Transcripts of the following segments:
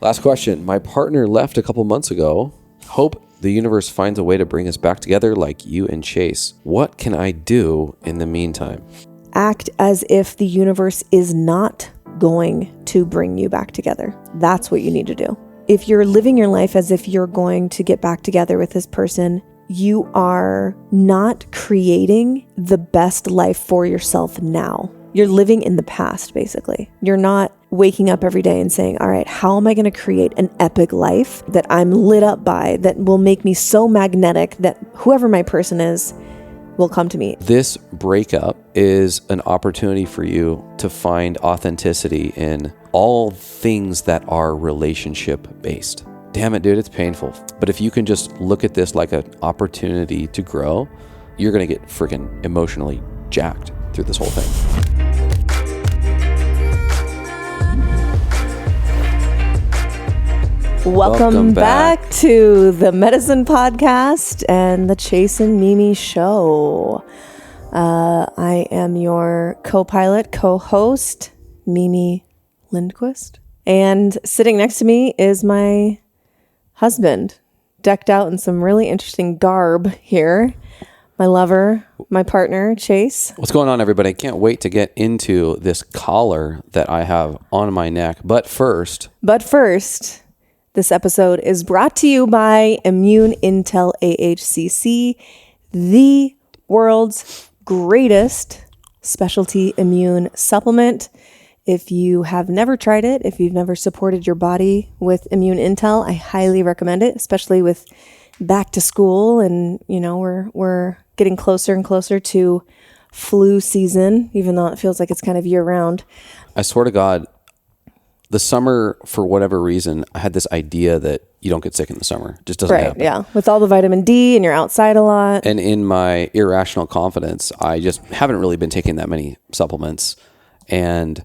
Last question. My partner left a couple months ago. Hope the universe finds a way to bring us back together like you and Chase. What can I do in the meantime? Act as if the universe is not going to bring you back together. That's what you need to do. If you're living your life as if you're going to get back together with this person, you are not creating the best life for yourself now. You're living in the past, basically. You're not waking up every day and saying, all right, how am I going to create an epic life that I'm lit up by, that will make me so magnetic that whoever my person is will come to me. This breakup is an opportunity for you to find authenticity in all things that are relationship based. Damn it, dude, it's painful. But if you can just look at this like an opportunity to grow, you're going to get freaking emotionally jacked through this whole thing. Welcome back to the Medicine Podcast and the Chase and Mimi Show. I am your co-pilot, co-host, Mimi Lindquist. And sitting next to me is my husband, decked out in some really interesting garb here. My lover, my partner, Chase. What's going on, everybody? I can't wait to get into this collar that I have on my neck. But first, this episode is brought to you by Intel AHCC, the world's greatest specialty immune supplement. If you have never tried it, if you've never supported your body with Immune Intel, I highly recommend it, especially with back to school. And, you know, we're getting closer and closer to flu season, even though it feels like it's kind of year round. I swear to God, the summer, for whatever reason, I had this idea that you don't get sick in the summer. It just doesn't happen. Yeah. With all the vitamin D and you're outside a lot. And in my irrational confidence, I just haven't really been taking that many supplements and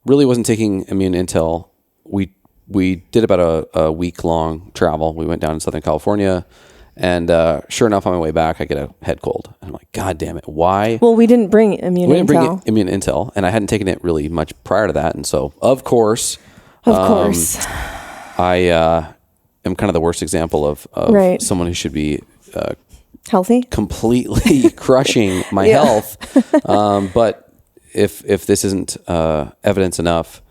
really wasn't taking Immune Intel. We did about a week-long travel. We went down to Southern California, and sure enough, on my way back, I get a head cold. And I'm like, God damn it, why? Well, we didn't bring Immune Intel. We didn't bring Immune Intel, and I hadn't taken it really much prior to that. And so, of course, I am kind of the worst example of right. someone who should be healthy, completely crushing my health. But if this isn't evidence enough,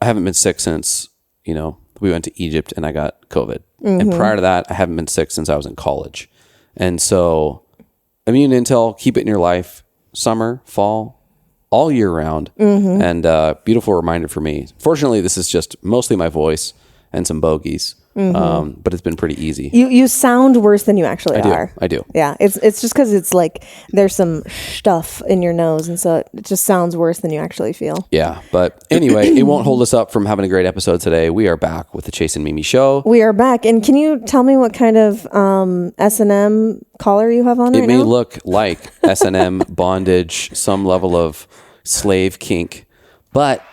I haven't been sick since, we went to Egypt and I got COVID. Mm-hmm. And prior to that, I haven't been sick since I was in college. And so Immune Intel, keep it in your life, summer, fall, all year round. Mm-hmm. And beautiful reminder for me. Fortunately, this is just mostly my voice and some bogeys. Mm-hmm. But it's been pretty easy. You sound worse than you actually are. I do. Yeah. It's just because it's like there's some stuff in your nose, and so it just sounds worse than you actually feel. Yeah. But anyway, it won't hold us up from having a great episode today. We are back with the Chase and Mimi Show. We are back. And can you tell me what kind of S&M collar you have on right now? It may look like S&M bondage, some level of slave kink, but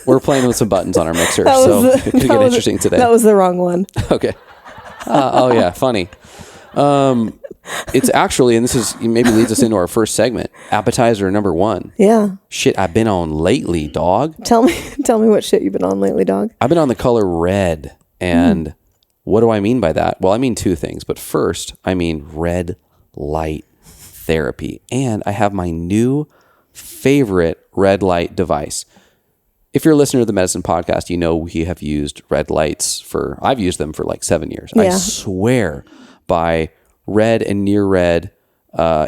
we're playing with some buttons on our mixer, so it could get interesting today. That was the wrong one. Okay. Oh yeah, funny. It's actually, and this is maybe leads us into our first segment, appetizer number 1. Yeah. Shit I've been on lately, dog. Tell me what shit you've been on lately, dog. I've been on the color red, and what do I mean by that? Well, I mean 2 things, but first, I mean red light therapy, and I have my new favorite red light device. If you're a listener to the Medicine Podcast, you know we have used red lights I've used them for like 7 years. Yeah. I swear by red and near red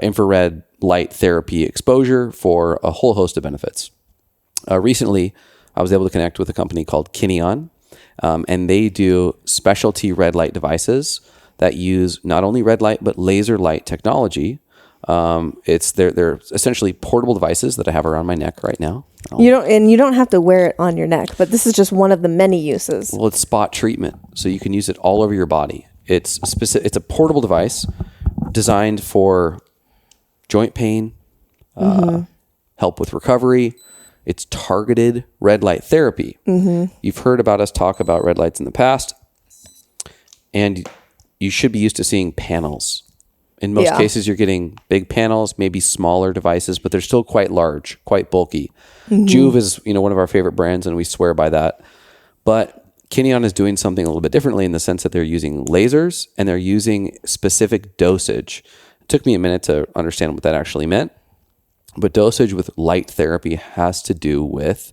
infrared light therapy exposure for a whole host of benefits. Recently, I was able to connect with a company called Kineon, and they do specialty red light devices that use not only red light, but laser light technology. They're essentially portable devices that I have around my neck right now. You don't have to wear it on your neck, but this is just one of the many uses. Well, it's spot treatment, so you can use it all over your body. It's a portable device designed for joint pain, help with recovery. It's targeted red light therapy. Mm-hmm. You've heard about us talk about red lights in the past, and you should be used to seeing panels In most cases, you're getting big panels, maybe smaller devices, but they're still quite large, quite bulky. Joovv is, one of our favorite brands, and we swear by that. But Kineon is doing something a little bit differently in the sense that they're using lasers and they're using specific dosage. It took me a minute to understand what that actually meant. But dosage with light therapy has to do with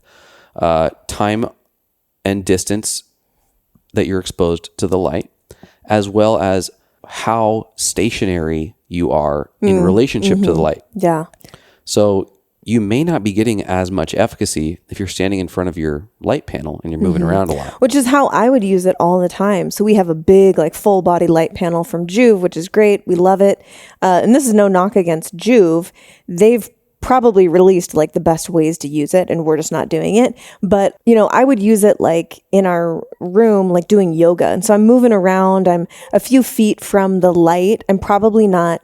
time and distance that you're exposed to the light, as well as how stationary you are in relationship to the light. Yeah. So you may not be getting as much efficacy if you're standing in front of your light panel and you're moving around a lot. Which is how I would use it all the time. So we have a big full body light panel from Joovv, which is great. We love it. And this is no knock against Joovv. They've probably released the best ways to use it, and we're just not doing it. But, I would use it in our room, doing yoga. And so I'm moving around. I'm a few feet from the light. I'm probably not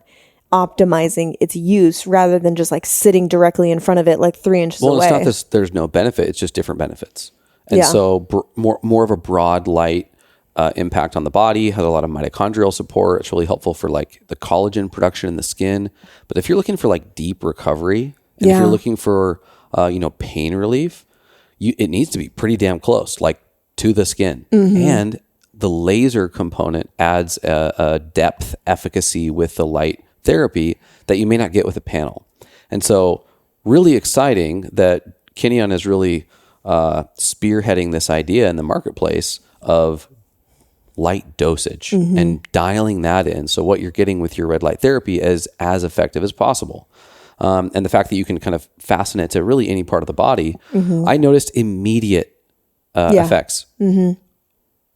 optimizing its use rather than just sitting directly in front of it 3 inches away. Well, it's not this, there's no benefit. It's just different benefits. And so more of a broad light impact on the body, has a lot of mitochondrial support. It's really helpful for the collagen production in the skin. But if you're looking for deep recovery, and if you're looking for pain relief, it needs to be pretty damn close, to the skin. And the laser component adds a depth efficacy with the light therapy that you may not get with a panel. And so really exciting that Kineon is really spearheading this idea in the marketplace of light dosage and dialing that in. So what you're getting with your red light therapy is as effective as possible. And the fact that you can kind of fasten it to really any part of the body, I noticed immediate effects.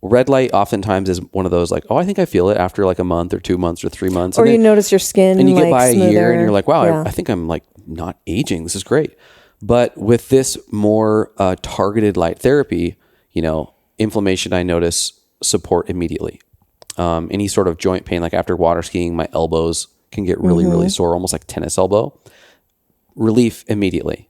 Red light oftentimes is one of those I think I feel it after a month or 2 months or 3 months. Or you notice your skin and you get by smoother. a year and you're wow, I think I'm not aging. This is great. But with this more targeted light therapy, inflammation I notice support immediately. Any sort of joint pain, after water skiing, my elbows can get really, really sore, almost like tennis elbow. Relief immediately.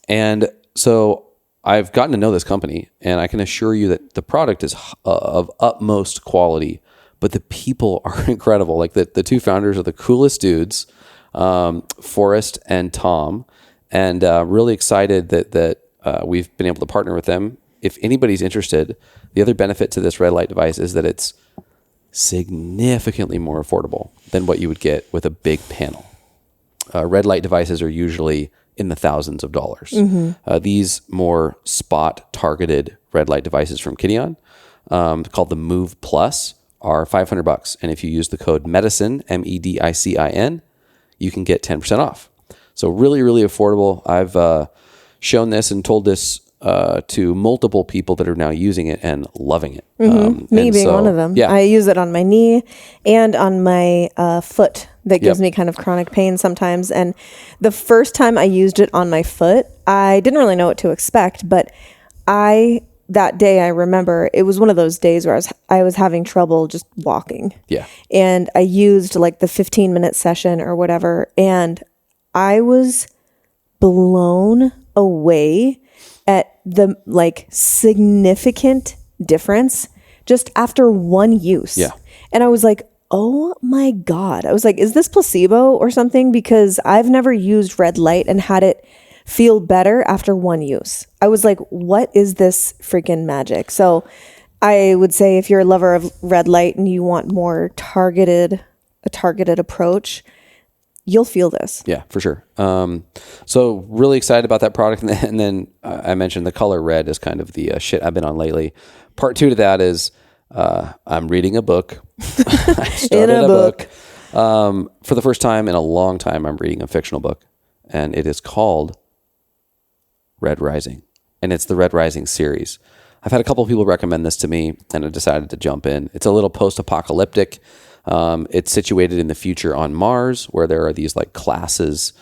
And so I've gotten to know this company, and I can assure you that the product is of utmost quality, but the people are incredible. The two founders are the coolest dudes, Forrest and Tom, and really excited that we've been able to partner with them. If anybody's interested, the other benefit to this red light device is that it's significantly more affordable than what you would get with a big panel. Red light devices are usually in the thousands of dollars. These more spot targeted red light devices from Kineon, called the Move Plus, are $500. And if you use the code MEDICIN, MEDICIN, you can get 10% off. So really, really affordable. I've shown this and told this to multiple people that are now using it and loving it. Me being one of them. Yeah. I use it on my knee and on my foot. That gives me kind of chronic pain sometimes. And the first time I used it on my foot, I didn't really know what to expect, but that day I remember it was one of those days where I was having trouble just walking. Yeah. And I used the 15-minute session or whatever, and I was blown away at the significant difference just after one use. Yeah. And I was like, oh my God. I was like, is this placebo or something? Because I've never used red light and had it feel better after one use. I was like, what is this freaking magic? So I would say if you're a lover of red light and you want more targeted approach, you'll feel this. Yeah, for sure. So really excited about that product. And then I mentioned the color red is kind of the shit I've been on lately. Part 2 to that is I'm reading a book. I started a book. For the first time in a long time, I'm reading a fictional book. And it is called Red Rising. And it's the Red Rising series. I've had a couple of people recommend this to me, and I decided to jump in. It's a little post-apocalyptic. It's situated in the future on Mars, where there are these classes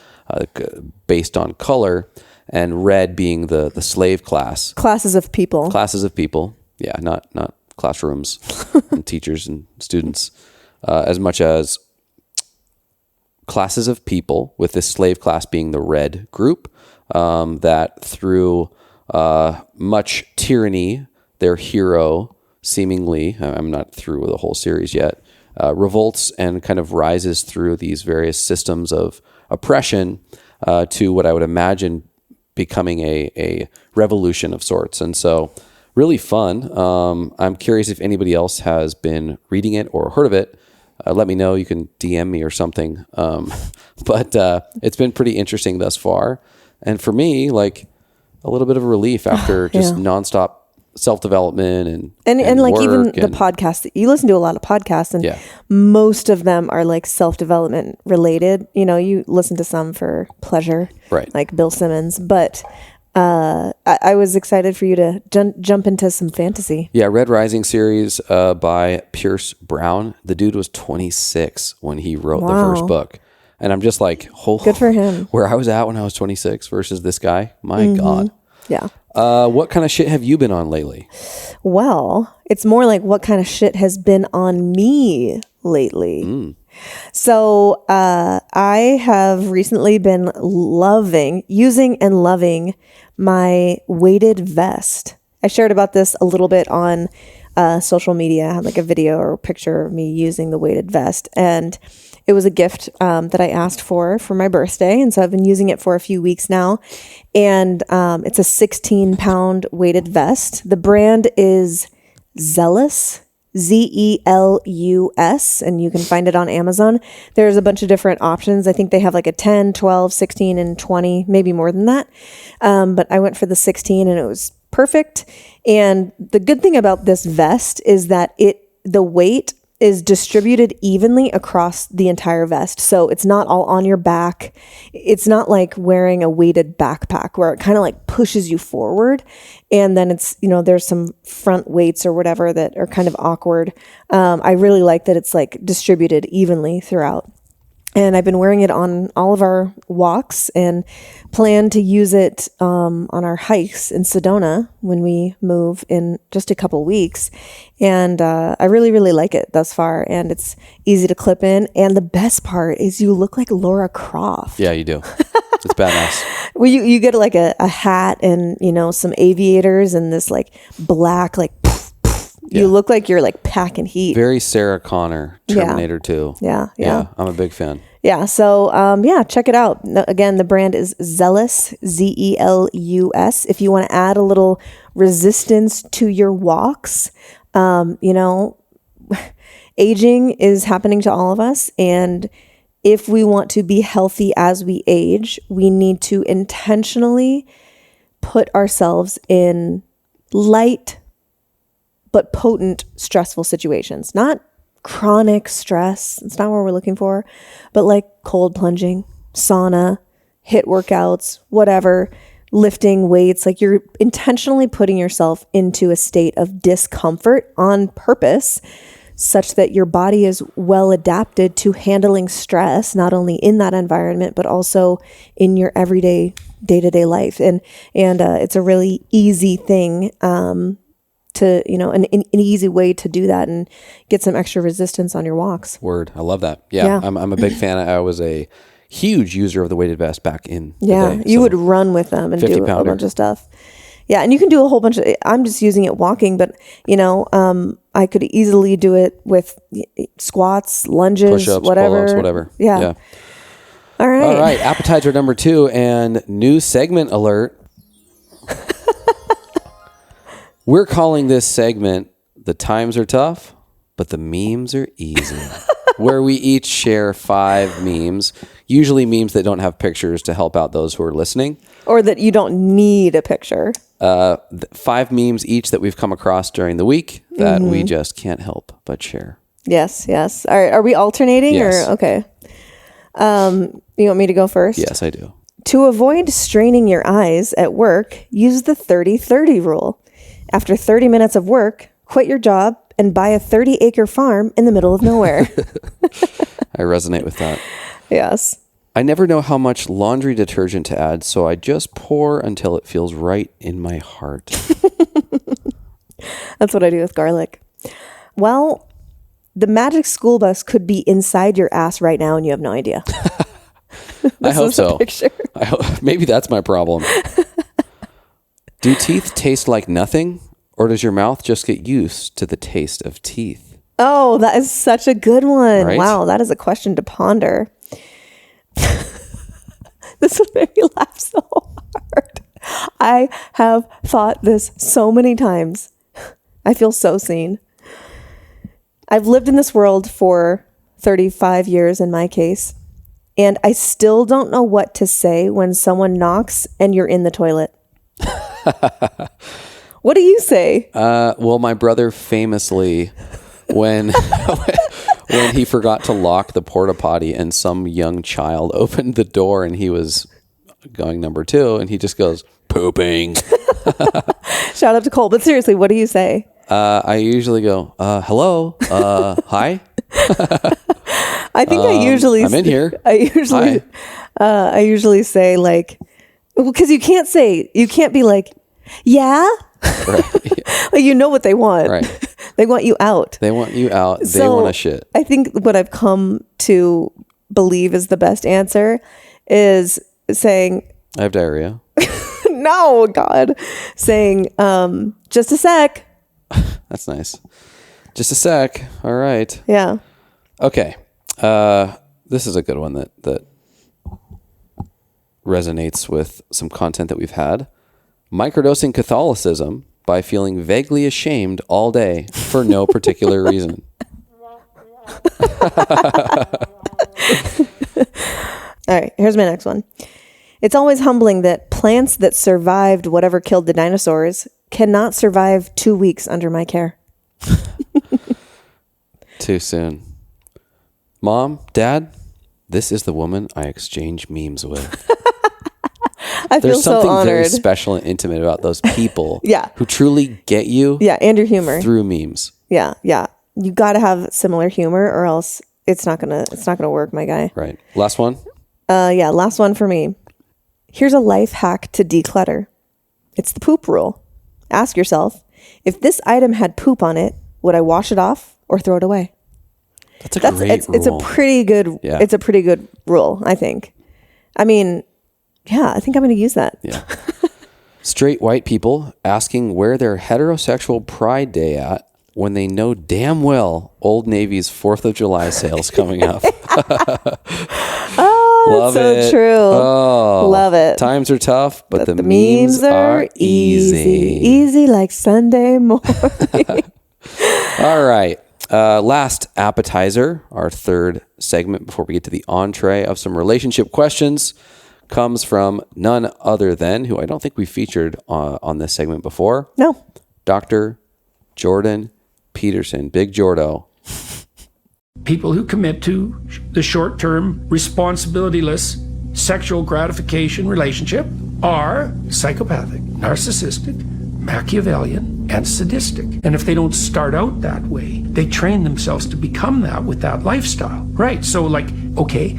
based on color, and red being the slave class. Classes of people. Yeah, not classrooms and teachers and students, as much as classes of people, with this slave class being the red group, that through much tyranny, their hero seemingly, I'm not through with the whole series yet, revolts and kind of rises through these various systems of oppression to what I would imagine becoming a revolution of sorts. And so really fun. I'm curious if anybody else has been reading it or heard of it. Let me know. You can DM me or something. But it's been pretty interesting thus far. And for me, like a little bit of a relief after just nonstop self-development and like even work the podcast. You listen to a lot of podcasts, and most of them are like self-development related. You know, you listen to some for pleasure, right? Like Bill Simmons. But I was excited for you to jump into some fantasy. Yeah, Red Rising series by Pierce Brown. The dude was 26 when he wrote the first book. And I'm just like, good for him. Where I was at when I was 26 versus this guy. My God. Yeah. What kind of shit have you been on lately? Well, it's more like what kind of shit has been on me lately. So I have recently been using and loving my weighted vest. I shared about this a little bit on social media. I had like a video or a picture of me using the weighted vest, and it was a gift that I asked for my birthday. And so I've been using it for a few weeks now. And it's a 16-pound weighted vest. The brand is Zelus, Zelus, and you can find it on Amazon. There's a bunch of different options. I think they have like a 10, 12, 16, and 20, maybe more than that. But I went for the 16 and it was perfect. And the good thing about this vest is that the weight is distributed evenly across the entire vest. So it's not all on your back. It's not like wearing a weighted backpack where it kind of like pushes you forward. And then it's, there's some front weights or whatever that are kind of awkward. I really like that it's like distributed evenly throughout. And I've been wearing it on all of our walks and plan to use it on our hikes in Sedona when we move in just a couple weeks. And I really, really like it thus far. And it's easy to clip in. And the best part is you look like Laura Croft. Yeah, you do. It's badass. Well, you get like a hat and, some aviators and this like black, like, you look like you're like packing heat. Very Sarah Connor, Terminator 2. Yeah. I'm a big fan. Yeah. So, check it out. Again, the brand is Zelus, Zelus. If you want to add a little resistance to your walks, aging is happening to all of us. And if we want to be healthy as we age, we need to intentionally put ourselves in light but potent, stressful situations. Not chronic stress. It's not what we're looking for, but like cold plunging, sauna, HIIT workouts, whatever, lifting weights. Like you're intentionally putting yourself into a state of discomfort on purpose such that your body is well adapted to handling stress, not only in that environment, but also in your everyday day-to-day life. And it's a really easy thing, to, an easy way to do that and get some extra resistance on your walks. Word. I love that. Yeah. I'm a big fan. I was a huge user of the weighted vest back in the day. You would run with them and do a bunch of stuff. Yeah. And you can do a whole bunch of, I'm just using it walking, but I could easily do it with squats, lunges, push-ups, whatever. pull-ups, whatever. Yeah. All right. Appetizer number 2 and new segment alert. We're calling this segment "The Times Are Tough, but the Memes Are Easy," where we each share 5 memes, usually memes that don't have pictures to help out those who are listening. Or that you don't need a picture. 5 memes each that we've come across during the week that we just can't help but share. Yes. All right. Are we alternating? Yes. Or okay. You want me to go first? Yes, I do. To avoid straining your eyes at work, use the 30-30 rule. After 30 minutes of work, quit your job and buy a 30-acre farm in the middle of nowhere. I resonate with that. Yes. I never know how much laundry detergent to add, so I just pour until it feels right in my heart. That's what I do with garlic. Well, the magic school bus could be inside your ass right now and you have no idea. I hope so. Maybe that's my problem. Do teeth taste like nothing, or does your mouth just get used to the taste of teeth? Oh, that is such a good one. Right? Wow, that is a question to ponder. This would make me laugh so hard. I have thought this so many times. I feel so seen. I've lived in this world for 35 years in my case, and I still don't know what to say when someone knocks and you're in the toilet. What do you say? Well, my brother famously, when when he forgot to lock the porta potty and some young child opened the door and he was going number 2 and he just goes, pooping. Shout out to Cole. But seriously, what do you say? I usually go, hello, hi. I think I usually... I'm in here. I usually say like... Because you can't be like, yeah? Right. Like, you know what they want. Right. They want you out. They want you out. They want to shit. I think what I've come to believe is the best answer is saying... I have diarrhea. No, God. Saying, just a sec. That's nice. Just a sec. All right. Yeah. Okay. This is a good one that resonates with some content that we've had. Microdosing Catholicism by feeling vaguely ashamed all day for no particular reason. All right, here's my next one. It's always humbling that plants that survived whatever killed the dinosaurs cannot survive 2 weeks under my care. Too soon. Mom, Dad, this is the woman I exchange memes with. I feel There's so something honored. very special and intimate about those people Yeah. who truly get you And your humor. through memes. Yeah. You got to have similar humor or else it's not going to work, my guy. Right. Last one. Last one for me. Here's a life hack to declutter. It's the poop rule. Ask yourself, if this item had poop on it, would I wash it off or throw it away? That's a great rule. It's a pretty good It's a pretty good rule, I think. I mean, yeah, I think I'm going to use that. Yeah. Straight white people asking where their heterosexual pride day at when they know damn well Old Navy's 4th of July sale's coming up. Love so it. True. Oh, love it. Times are tough, but the memes are easy. Easy like Sunday morning. All right. Last appetizer, our third segment before we get to the entree of some relationship questions, comes from none other than, who I don't think we featured on this segment before. No. Dr. Jordan Peterson. Big Jordo. People who commit to the short-term, responsibility-less sexual gratification relationship are psychopathic, narcissistic, Machiavellian, and sadistic. And if they don't start out that way, they train themselves to become that with that lifestyle. Right, so like, okay,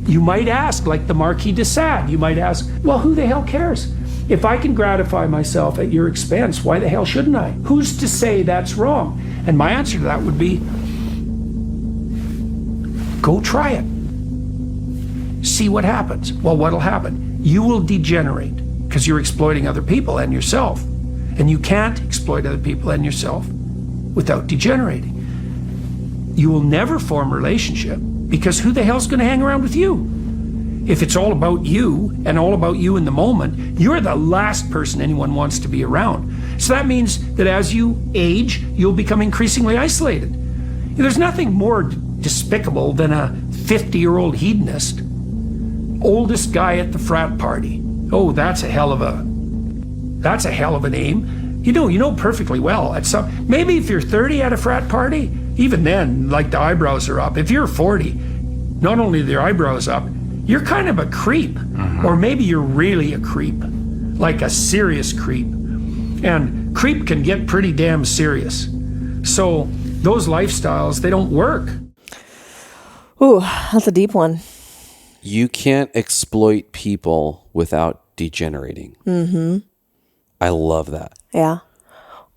you might ask, like the Marquis de Sade, you might ask, well, who the hell cares? If I can gratify myself at your expense, why the hell shouldn't I? Who's to say that's wrong? And my answer to that would be, go try it. See what happens. Well, what'll happen? You will degenerate because you're exploiting other people and yourself. And you can't exploit other people and yourself without degenerating. You will never form a relationship because who the hell's going to hang around with you? If it's all about you and all about you in the moment, you're the last person anyone wants to be around. So that means that as you age, you'll become increasingly isolated. There's nothing more despicable than a 50-year-old hedonist. Oldest guy at the frat party. Oh, that's a hell of a name. You know perfectly well. Maybe if you're 30 at a frat party, even then, like the eyebrows are up. If you're 40, not only are their eyebrows up, you're kind of a creep. Or maybe you're really a creep. Like a serious creep. And creep can get pretty damn serious. So those lifestyles, they don't work. Ooh, that's a deep one. You can't exploit people without degenerating. Mm-hmm. I love that. Yeah.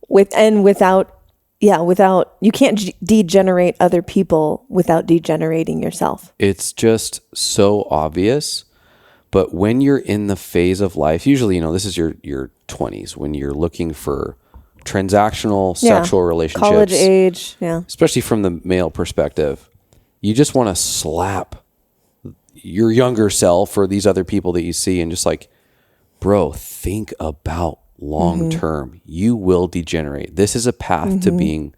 Without you can't degenerate other people without degenerating yourself. It's just so obvious. But when you're in the phase of life, usually, this is your 20s, when you're looking for transactional sexual relationships, college age, especially from the male perspective, you just want to slap your younger self or these other people that you see and just like, bro, think about long term. You will degenerate. This is a path to being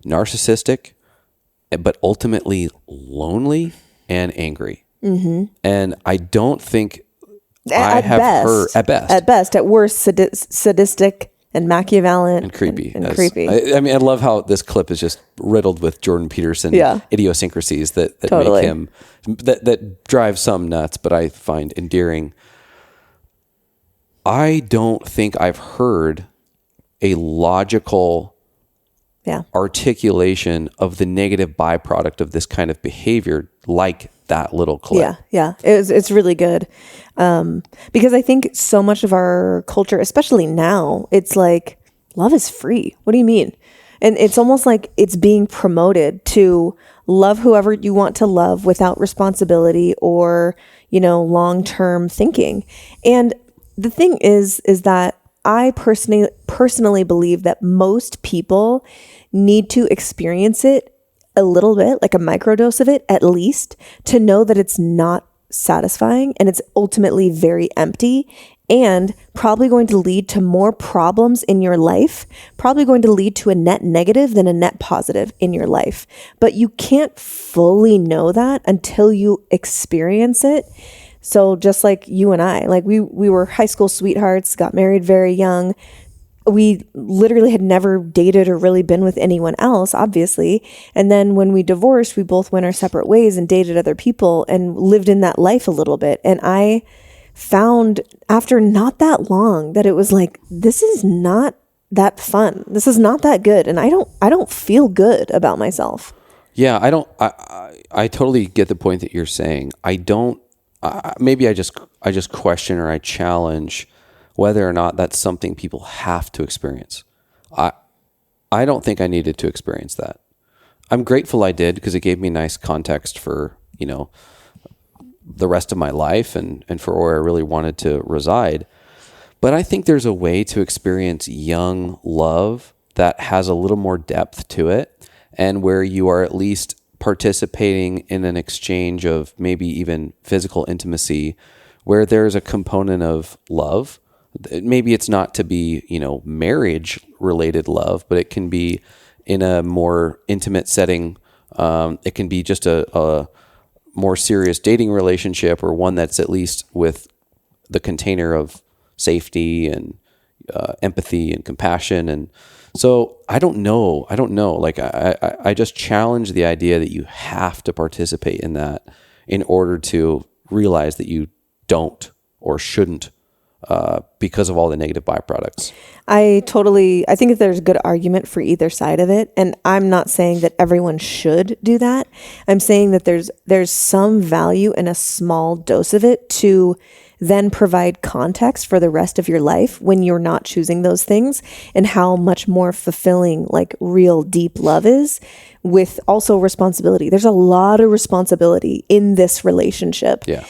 narcissistic, but ultimately lonely and angry. And I don't think I have heard, at best, at worst, sadistic and Machiavellian and creepy. And creepy. I mean, I love how this clip is just riddled with Jordan Peterson idiosyncrasies that make him, that drive some nuts, but I find endearing. I don't think I've heard a logical articulation of the negative byproduct of this kind of behavior like that little clip. Yeah. It's really good. Because I think so much of our culture, especially now, it's like, love is free. What do you mean? And it's almost like it's being promoted to love whoever you want to love without responsibility or, long-term thinking. And the thing is that I personally believe that most people need to experience it a little bit, like a microdose of it at least, to know that it's not satisfying and it's ultimately very empty and probably going to lead to more problems in your life, probably going to lead to a net negative than a net positive in your life. But you can't fully know that until you experience it. So just like you and I, like we were high school sweethearts, got married very young. We literally had never dated or really been with anyone else, obviously. And then when we divorced, we both went our separate ways and dated other people and lived in that life a little bit. And I found after not that long that it was like, this is not that fun. This is not that good. And I don't feel good about myself. Yeah, I totally get the point that you're saying. Maybe I just question or I challenge whether or not that's something people have to experience. I don't think I needed to experience that. I'm grateful I did because it gave me nice context for, the rest of my life and for where I really wanted to reside. But I think there's a way to experience young love that has a little more depth to it and where you are at least participating in an exchange of maybe even physical intimacy where there's a component of love. Maybe it's not to be, marriage related love, but it can be in a more intimate setting. It can be just a more serious dating relationship or one that's at least with the container of safety and empathy and compassion. And so I don't know. Like I just challenge the idea that you have to participate in that in order to realize that you don't or shouldn't because of all the negative byproducts. I think that there's a good argument for either side of it. And I'm not saying that everyone should do that. I'm saying that there's some value in a small dose of it to then provide context for the rest of your life when you're not choosing those things and how much more fulfilling like real deep love is with also responsibility. There's a lot of responsibility in this relationship. Yeah.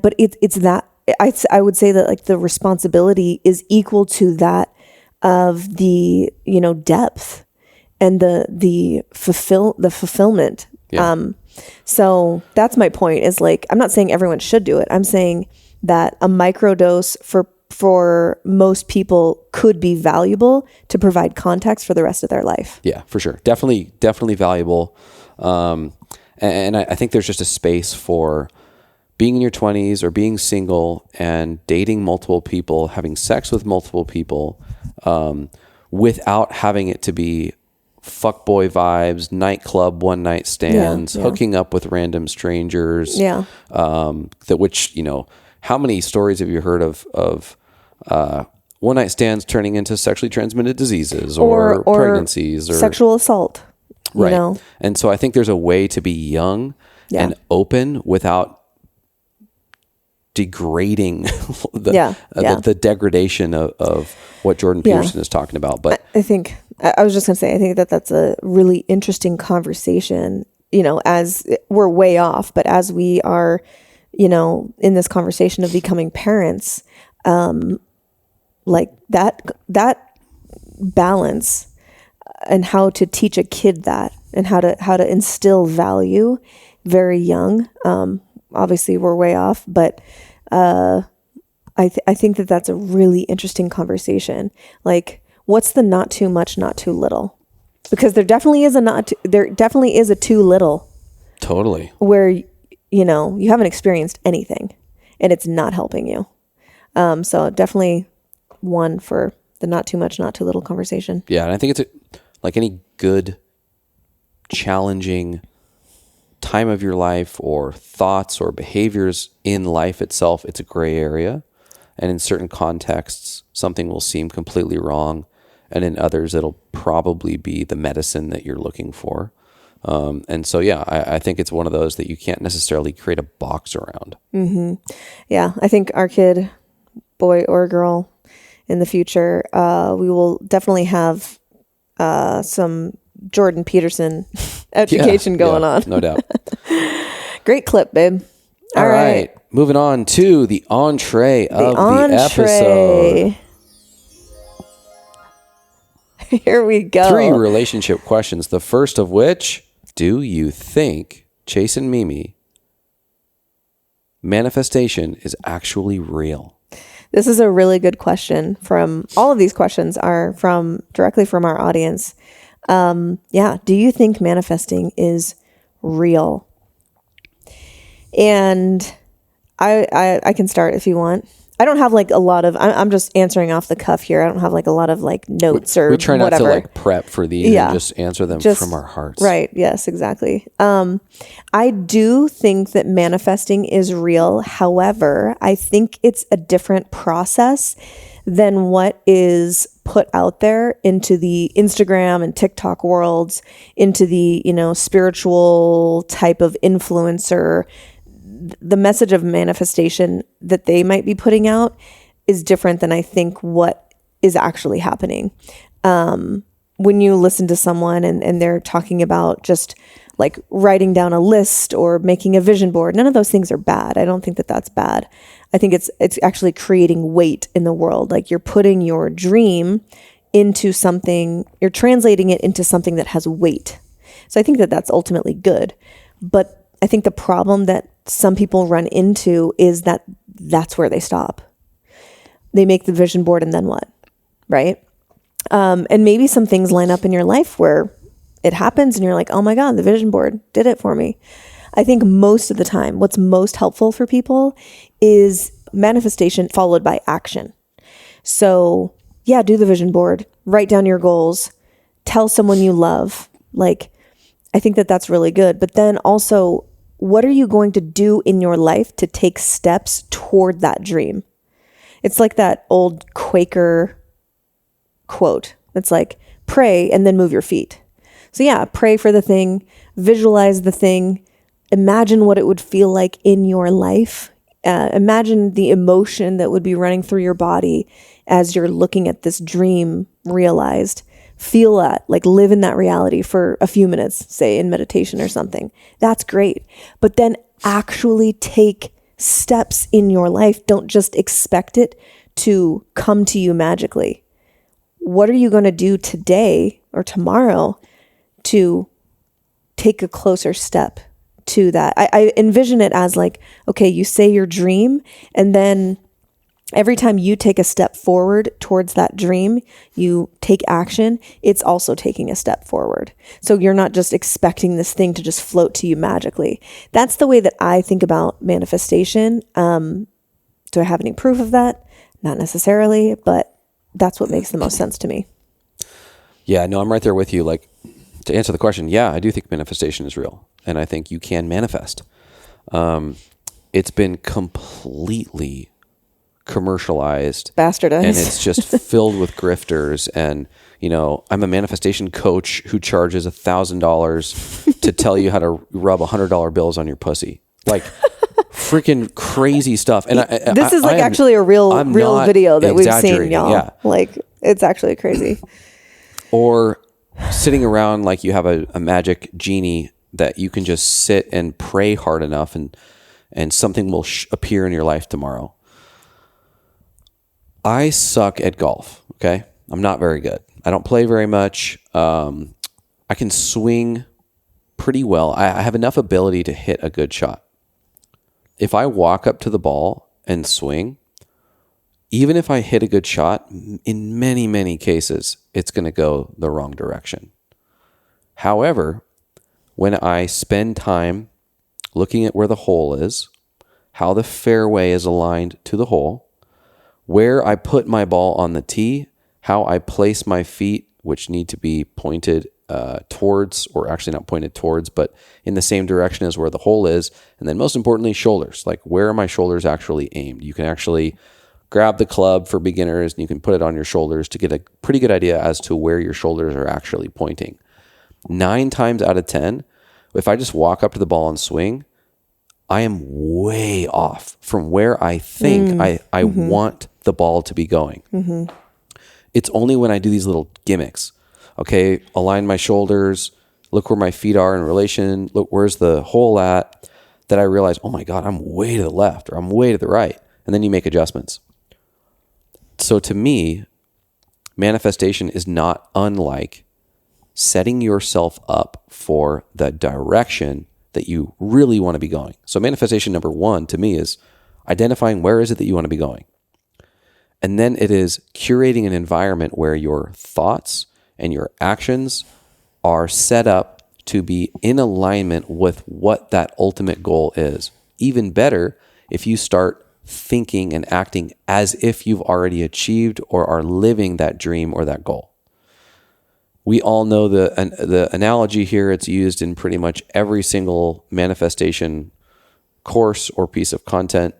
But it's that I would say that like the responsibility is equal to that of the, depth and the fulfillment. Yeah. So that's my point is like, I'm not saying everyone should do it. I'm saying that a microdose for most people could be valuable to provide context for the rest of their life. Yeah, for sure. Definitely valuable. And I think there's just a space for being in your 20s or being single and dating multiple people, having sex with multiple people, without having it to be fuckboy vibes, nightclb one night stands, hooking up with random strangers. Yeah. How many stories have you heard of one night stands turning into sexually transmitted diseases or pregnancies or sexual assault? Right. And so I think there's a way to be young and open without degrading the degradation of what Jordan Peterson is talking about. But I think I was just going to say, I think that that's a really interesting conversation, as we're way off, but as we are, in this conversation of becoming parents, like that balance and how to teach a kid that, and how to instill value very young. Obviously we're way off, but I think that that's a really interesting conversation. Like, what's the not too much, not too little? Because there definitely is a too little. Totally. Where, you haven't experienced anything and it's not helping you. So definitely one for the not too much, not too little conversation. Yeah. And I think it's like any good, challenging time of your life or thoughts or behaviors in life itself, it's a gray area. And in certain contexts, something will seem completely wrong. And in others, it'll probably be the medicine that you're looking for. And so, yeah, I think it's one of those that you can't necessarily create a box around. Mm-hmm. Yeah, I think our kid, boy or girl, in the future, we will definitely have some Jordan Peterson education going on. No doubt. Great clip, babe. All right. Moving on to the entree of the episode. Here we go. 3 relationship questions. The first of which, do you think, Chase and Mimi, manifestation is actually real? This is a really good question. All of these questions are directly from our audience. Do you think manifesting is real? And I can start if you want. I don't have like a lot of, I'm just answering off the cuff here. I don't have like a lot of like notes or whatever. We try not to like prep for these and just answer them from our hearts. Right. Yes, exactly. I do think that manifesting is real. However, I think it's a different process than what is put out there into the Instagram and TikTok worlds, into the, spiritual type of influencer. The message of manifestation that they might be putting out is different than I think what is actually happening. When you listen to someone and they're talking about just like writing down a list or making a vision board, none of those things are bad. I don't think that that's bad. I think it's actually creating weight in the world. Like, you're putting your dream into something, you're translating it into something that has weight. So I think that that's ultimately good. But I think the problem that some people run into is that that's where they stop. They make the vision board and then what? Right? And maybe some things line up in your life where it happens and you're like, oh my God, the vision board did it for me. I think most of the time, what's most helpful for people is manifestation followed by action. So yeah, do the vision board, write down your goals, tell someone you love. Like, I think that that's really good. But then also, what are you going to do in your life to take steps toward that dream? It's like that old Quaker quote. It's like, pray and then move your feet. So yeah, pray for the thing, visualize the thing, imagine what it would feel like in your life. Imagine the emotion that would be running through your body as you're looking at this dream realized. Feel that, like live in that reality for a few minutes, say in meditation or something. That's great. But then actually take steps in your life. Don't just expect it to come to you magically. What are you going to do today or tomorrow to take a closer step to that? I envision it as like, okay, you say your dream, and then every time you take a step forward towards that dream, you take action, it's also taking a step forward. So you're not just expecting this thing to just float to you magically. That's the way that I think about manifestation. Do I have any proof of that? Not necessarily, but that's what makes the most sense to me. Yeah, no, I'm right there with you. Like, to answer the question, yeah, I do think manifestation is real. And I think you can manifest. It's been completely commercialized, bastardized, and it's just filled with grifters. And I'm a manifestation coach who charges $1,000 to tell you how to rub $100 bills on your pussy, like freaking crazy stuff. And this is like actually a real video that we've seen, y'all. Yeah. Like, it's actually crazy. Or sitting around like you have a magic genie that you can just sit and pray hard enough and something will appear in your life tomorrow. I suck at golf, okay? I'm not very good. I don't play very much. I can swing pretty well. I have enough ability to hit a good shot. If I walk up to the ball and swing, even if I hit a good shot, in many, many cases, it's going to go the wrong direction. However, when I spend time looking at where the hole is, how the fairway is aligned to the hole, where I put my ball on the tee, how I place my feet, which need to be pointed towards, or actually not pointed towards, but in the same direction as where the hole is. And then most importantly, shoulders. Like, where are my shoulders actually aimed? You can actually grab the club for beginners and you can put it on your shoulders to get a pretty good idea as to where your shoulders are actually pointing. 9 times out of 10, if I just walk up to the ball and swing, I am way off from where I think I want the ball to be going. It's only when I do these little gimmicks. Okay, align my shoulders, look where my feet are in relation, look where's the hole at, that I realize, oh my God, I'm way to the left or I'm way to the right. And then you make adjustments. So to me, manifestation is not unlike setting yourself up for the direction that you really want to be going. So manifestation number 1 to me is identifying where is it that you want to be going. And then it is curating an environment where your thoughts and your actions are set up to be in alignment with what that ultimate goal is. Even better, if you start thinking and acting as if you've already achieved or are living that dream or that goal. We all know the analogy here. It's used in pretty much every single manifestation course or piece of content.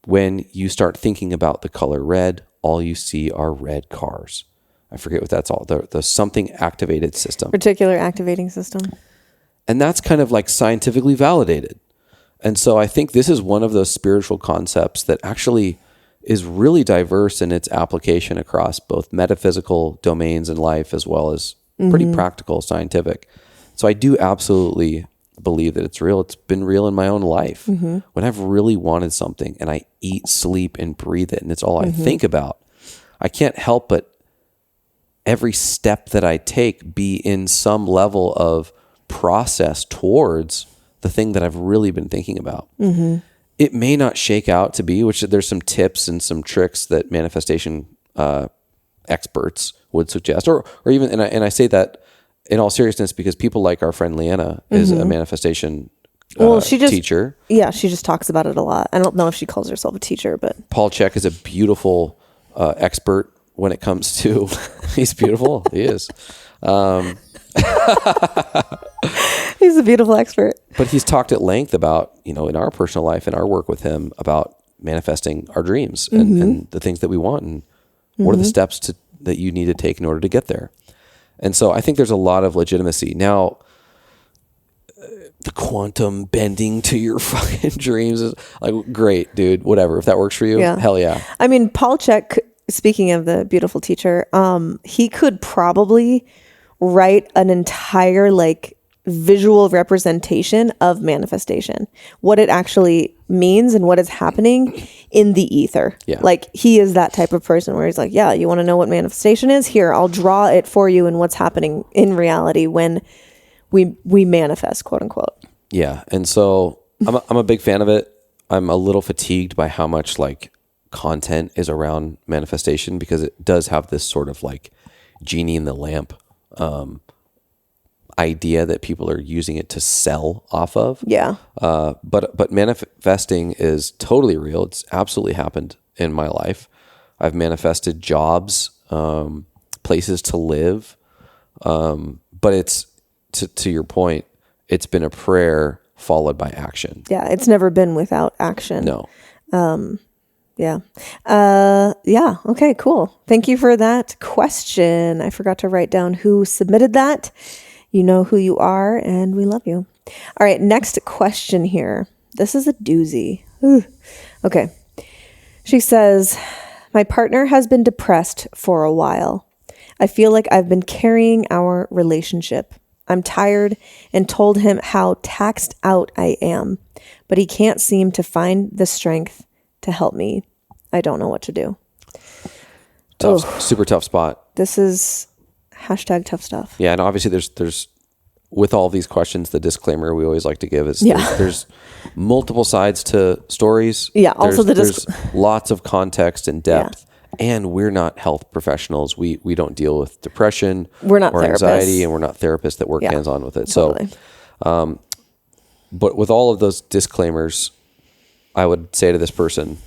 When you start thinking about the color red, all you see are red cars. I forget what that's all. The something activated system. Reticular activating system. And that's kind of like scientifically validated. And so I think this is one of those spiritual concepts that actually is really diverse in its application across both metaphysical domains in life as well as pretty practical scientific. So I do absolutely believe that it's real. It's been real in my own life. When I've really wanted something and I eat, sleep, and breathe it, and it's all I think about, I can't help but every step that I take be in some level of process towards the thing that I've really been thinking about. It may not shake out to be, which there's some tips and some tricks that manifestation experts would suggest, or even, and I say that in all seriousness because people like our friend Leanna is a manifestation teacher. Yeah, she just talks about it a lot. I don't know if she calls herself a teacher, but Paul Chek is a beautiful expert when it comes to, he's beautiful. He is. He's a beautiful expert. But he's talked at length about, in our personal life and our work with him about manifesting our dreams and the things that we want and what are the steps that you need to take in order to get there. And so I think there's a lot of legitimacy. Now, the quantum bending to your fucking dreams is like, great, dude, whatever. If that works for you, hell yeah. I mean, Paul Chek, speaking of the beautiful teacher, he could probably write an entire visual representation of manifestation, what it actually means and what is happening in the ether. Yeah. He is that type of person where he's like, yeah, you want to know what manifestation is? Here, I'll draw it for you and what's happening in reality when we manifest, quote unquote. Yeah. And so I'm a big fan of it. I'm a little fatigued by how much content is around manifestation because it does have this sort of genie in the lamp idea that people are using it to sell off of. Yeah. But manifesting is totally real. It's absolutely happened in my life. I've manifested jobs, places to live. But it's to your point, it's been a prayer followed by action. Yeah. It's never been without action. No. Yeah. Yeah. Okay, cool. Thank you for that question. I forgot to write down who submitted that. You know who you are, and we love you. All right, next question here. This is a doozy. Ooh. Okay. She says, my partner has been depressed for a while. I feel like I've been carrying our relationship. I'm tired and told him how taxed out I am, but he can't seem to find the strength to help me. I don't know what to do. super tough spot. This is hashtag tough stuff. Yeah. And obviously there's with all these questions, the disclaimer we always like to give is there's multiple sides to stories. Yeah. Also there's lots of context and depth, and we're not health professionals. We don't deal with depression or anxiety, and we're not therapists that work hands-on with it. Totally. So, but with all of those disclaimers, I would say to this person,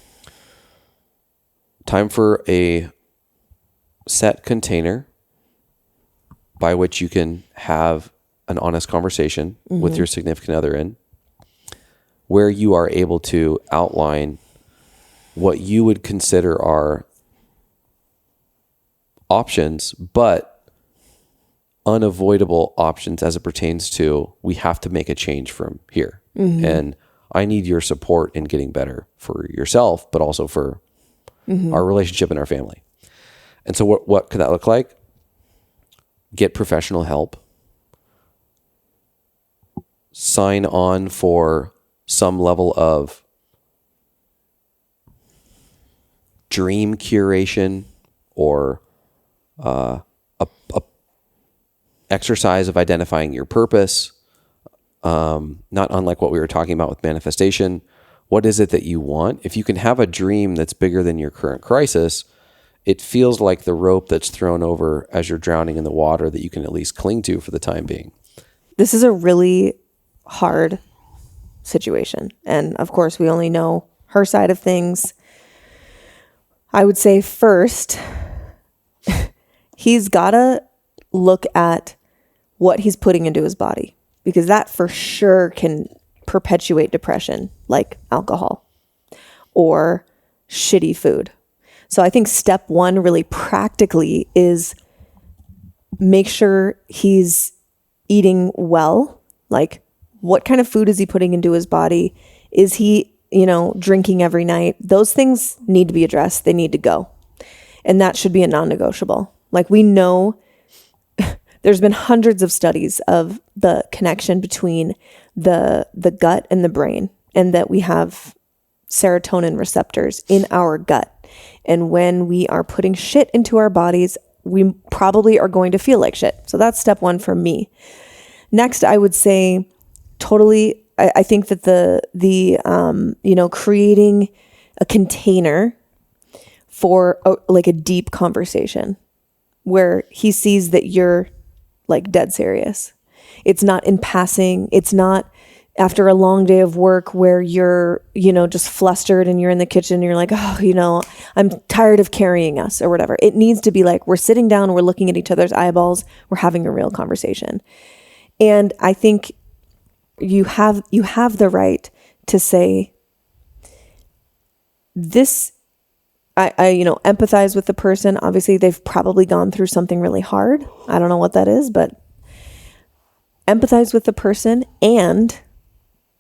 time for a set container by which you can have an honest conversation with your significant other in, where you are able to outline what you would consider are options, but unavoidable options as it pertains to, we have to make a change from here. And I need your support in getting better for yourself, but also for our relationship and our family. And so what could that look like? Get professional help. Sign on for some level of dream curation or a exercise of identifying your purpose, not unlike what we were talking about with manifestation. What is it that you want? If you can have a dream that's bigger than your current crisis, it feels like the rope that's thrown over as you're drowning in the water that you can at least cling to for the time being. This is a really hard situation. And of course, we only know her side of things. I would say first, he's got to look at what he's putting into his body, because that for sure can perpetuate depression, like alcohol or shitty food. So I think step one really practically is make sure he's eating well. Like, what kind of food is he putting into his body? Is he, drinking every night? Those things need to be addressed. They need to go. And that should be a non-negotiable. Like, we know there's been hundreds of studies of the connection between the gut and the brain, and that we have serotonin receptors in our gut. And when we are putting shit into our bodies, we probably are going to feel like shit. So that's step one for me. Next, I would say totally, I think that the creating a container for like a deep conversation where he sees that you're like dead serious. It's not in passing. It's not after a long day of work where you're, just flustered and you're in the kitchen and you're like, oh, I'm tired of carrying us or whatever. It needs to be like, we're sitting down, we're looking at each other's eyeballs, we're having a real conversation. And I think you have the right to say, this, I empathize with the person. Obviously, they've probably gone through something really hard. I don't know what that is, but empathize with the person. And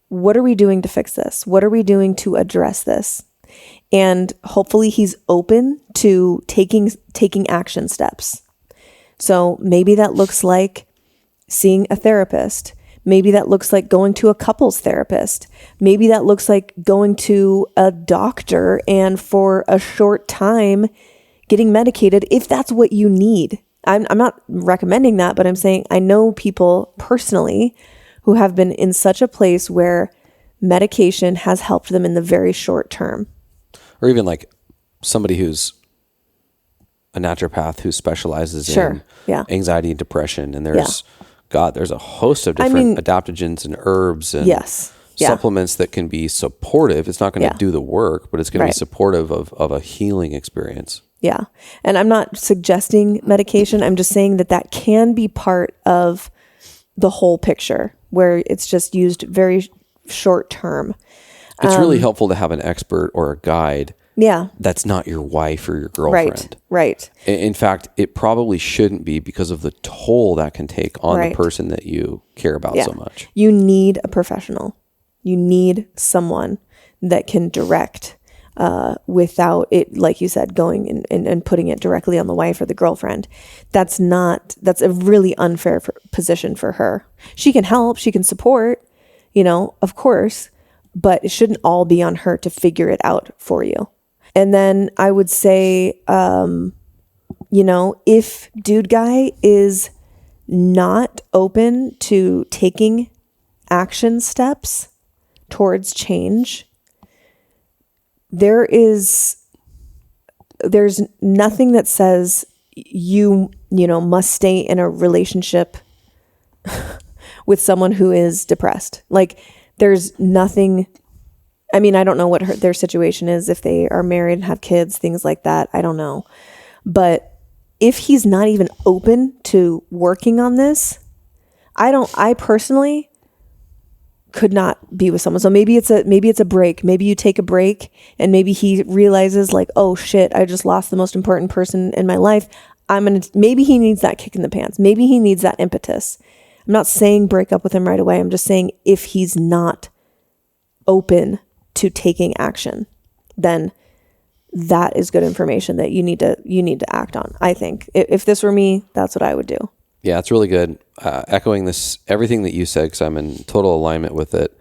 what are we doing to fix this? What are we doing to address this? And hopefully he's open to taking action steps. So maybe that looks like seeing a therapist. Maybe that looks like going to a couples therapist. Maybe that looks like going to a doctor and for a short time getting medicated if that's what you need. I'm not recommending that, but I'm saying I know people personally who have been in such a place where medication has helped them in the very short term. Or even like somebody who's a naturopath who specializes in anxiety and depression. And there's a host of different adaptogens and herbs and supplements that can be supportive. It's not going to do the work, but it's going to be supportive of a healing experience. Yeah. And I'm not suggesting medication. I'm just saying that can be part of the whole picture where it's just used very short term. It's really helpful to have an expert or a guide that's not your wife or your girlfriend. Right. In fact, it probably shouldn't be because of the toll that can take on the person that you care about so much. You need a professional. You need someone that can direct without it, like you said, going and putting it directly on the wife or the girlfriend. That's a really unfair position for her. She can help, she can support, of course, but it shouldn't all be on her to figure it out for you. And then I would say, You know, if dude guy is not open to taking action steps towards change, there's nothing that says you know, must stay in a relationship with someone who is depressed. Like, there's nothing. I mean, I don't know what their situation is, if they are married and have kids, things like that. I don't know. But if he's not even open to working on this, I personally could not be with someone. So maybe it's a break. Maybe you take a break and maybe he realizes like, oh shit, I just lost the most important person in my life. Maybe he needs that kick in the pants. Maybe he needs that impetus. I'm not saying break up with him right away. I'm just saying if he's not open to taking action, then that is good information that you need to act on. I think if this were me, that's what I would do. Yeah, it's really good. Echoing everything that you said, because I'm in total alignment with it.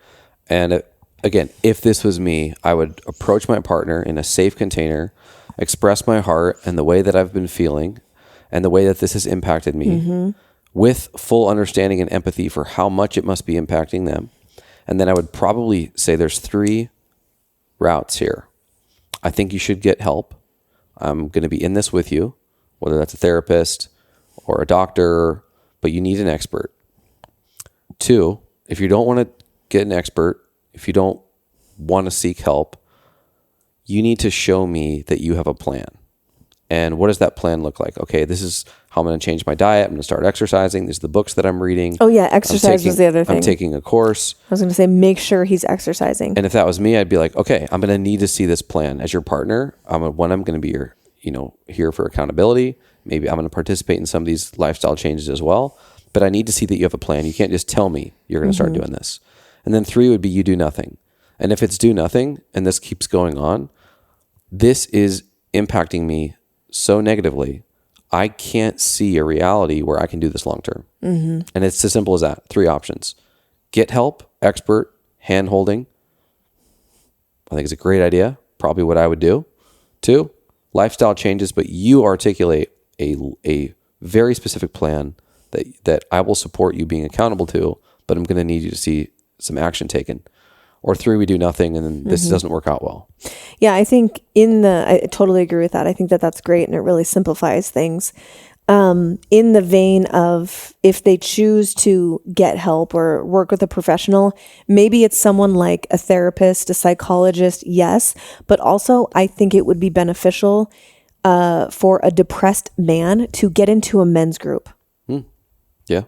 And again, if this was me, I would approach my partner in a safe container, express my heart and the way that I've been feeling and the way that this has impacted me with full understanding and empathy for how much it must be impacting them. And then I would probably say there's 3 routes here. I think you should get help. I'm going to be in this with you, whether that's a therapist or a doctor, but you need an expert. 2, if you don't want to get an expert, if you don't want to seek help, you need to show me that you have a plan. And what does that plan look like? Okay, this is how I'm going to change my diet. I'm going to start exercising. These are the books that I'm reading. Oh yeah, exercise was the other thing. I'm taking a course. I was going to say, make sure he's exercising. And if that was me, I'd be like, okay, I'm going to need to see this plan as your partner. I'm going to be your, here for accountability. Maybe I'm going to participate in some of these lifestyle changes as well. But I need to see that you have a plan. You can't just tell me you're going to start doing this. And then 3 would be you do nothing. And if it's do nothing and this keeps going on, this is impacting me so negatively. I can't see a reality where I can do this long term. And it's as simple as that. 3 options: get help, expert, hand holding. I think it's a great idea. Probably what I would do. 2, lifestyle changes, but you articulate a very specific plan that I will support you being accountable to, but I'm going to need you to see some action taken. Or 3, we do nothing, and then this doesn't work out well. Yeah, I think I totally agree with that. I think that's great, and it really simplifies things. In the vein of, if they choose to get help or work with a professional, maybe it's someone like a therapist, a psychologist, yes. But also, I think it would be beneficial for a depressed man to get into a men's group. Yeah.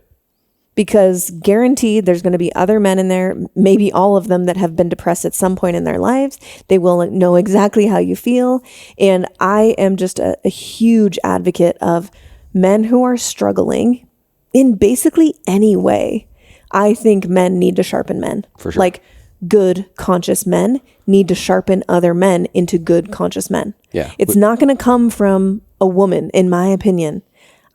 Because guaranteed there's going to be other men in there, maybe all of them, that have been depressed at some point in their lives. They will know exactly how you feel. And I am just a huge advocate of men who are struggling in basically any way. I think men need to sharpen men. For sure. Like, good conscious men need to sharpen other men into good conscious men. Yeah. It's not going to come from a woman, in my opinion.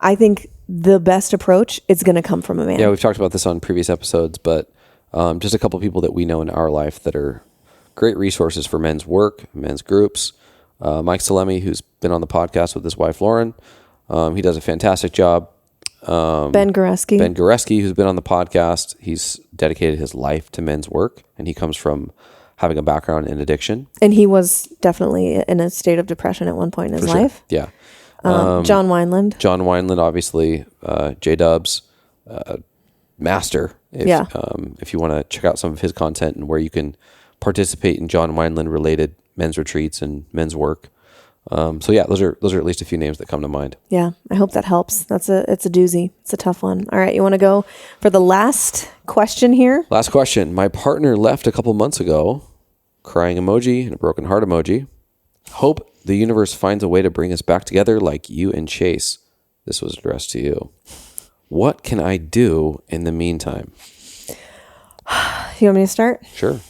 I think the best approach is going to come from a man. Yeah, we've talked about this on previous episodes, but just a couple of people that we know in our life that are great resources for men's work, men's groups. Mike Salemi, who's been on the podcast with his wife, Lauren. He does a fantastic job. Ben Goreski, who's been on the podcast. He's dedicated his life to men's work, and he comes from having a background in addiction. And he was definitely in a state of depression at one point in his life. Yeah. John Wineland, obviously, J-Dubs, master. If you want to check out some of his content and where you can participate in John Wineland related men's retreats and men's work. So yeah, those are at least a few names that come to mind. Yeah, I hope that helps. It's a doozy. It's a tough one. All right, you want to go for the last question here? Last question. My partner left a couple months ago. Crying emoji and a broken heart emoji. Hope the universe finds a way to bring us back together like you and Chase. This was addressed to you. What can I do in the meantime? You want me to start? Sure.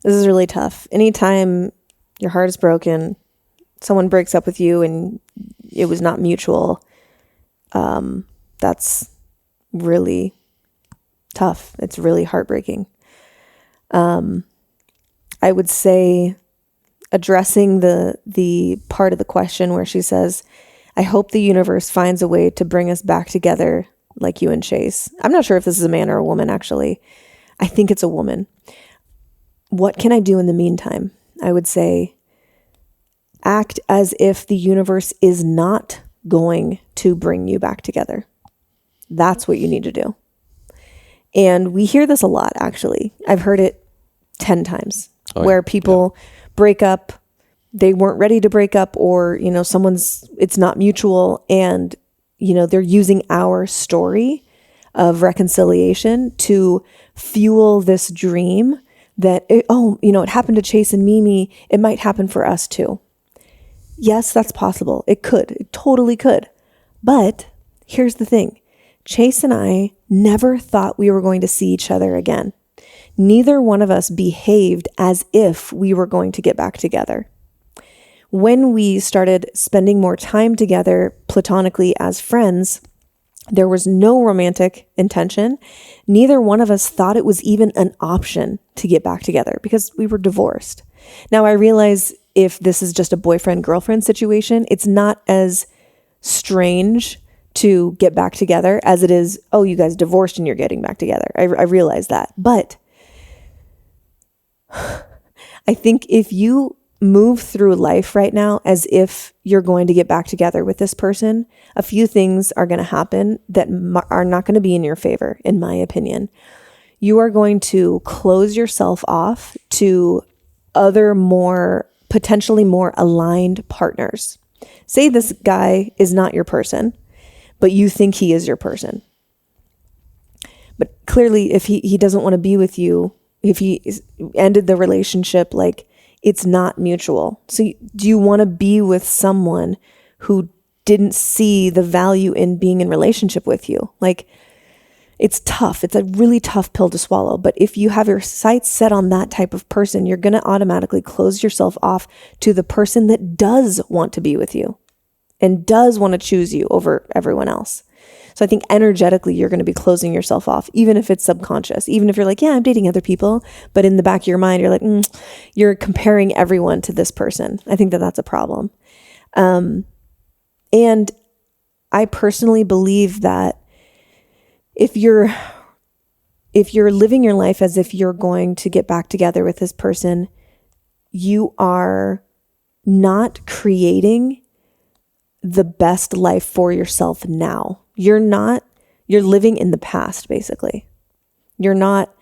This is really tough. Anytime your heart is broken, someone breaks up with you and it was not mutual, that's really tough. It's really heartbreaking. I would say addressing the part of the question where she says, I hope the universe finds a way to bring us back together like you and Chase. I'm not sure if this is a man or a woman, actually. I think it's a woman. What can I do in the meantime? I would say, act as if the universe is not going to bring you back together. That's what you need to do. And we hear this a lot, actually. I've heard it 10 times where people break up, they weren't ready to break up, or, it's not mutual. And, they're using our story of reconciliation to fuel this dream that, it happened to Chase and Mimi. It might happen for us too. Yes, that's possible. It could. It totally could. But here's the thing. Chase and I never thought we were going to see each other again. Neither one of us behaved as if we were going to get back together. When we started spending more time together platonically as friends, there was no romantic intention. Neither one of us thought it was even an option to get back together because we were divorced. Now, I realize if this is just a boyfriend-girlfriend situation, it's not as strange to get back together as it is, oh, you guys divorced and you're getting back together. I realize that. But I think if you move through life right now as if you're going to get back together with this person, a few things are going to happen that are not going to be in your favor, in my opinion. You are going to close yourself off to other potentially more aligned partners. Say this guy is not your person, but you think he is your person. But clearly, if he doesn't want to be with you, if he ended the relationship, like, it's not mutual. So do you want to be with someone who didn't see the value in being in relationship with you? Like, it's tough. It's a really tough pill to swallow. But if you have your sights set on that type of person, you're going to automatically close yourself off to the person that does want to be with you and does want to choose you over everyone else. So I think energetically, you're going to be closing yourself off, even if it's subconscious, even if you're like, yeah, I'm dating other people. But in the back of your mind, you're like, you're comparing everyone to this person. I think that that's a problem. And I personally believe that if you're living your life as if you're going to get back together with this person, you are not creating the best life for yourself now. You're living in the past, basically. You're not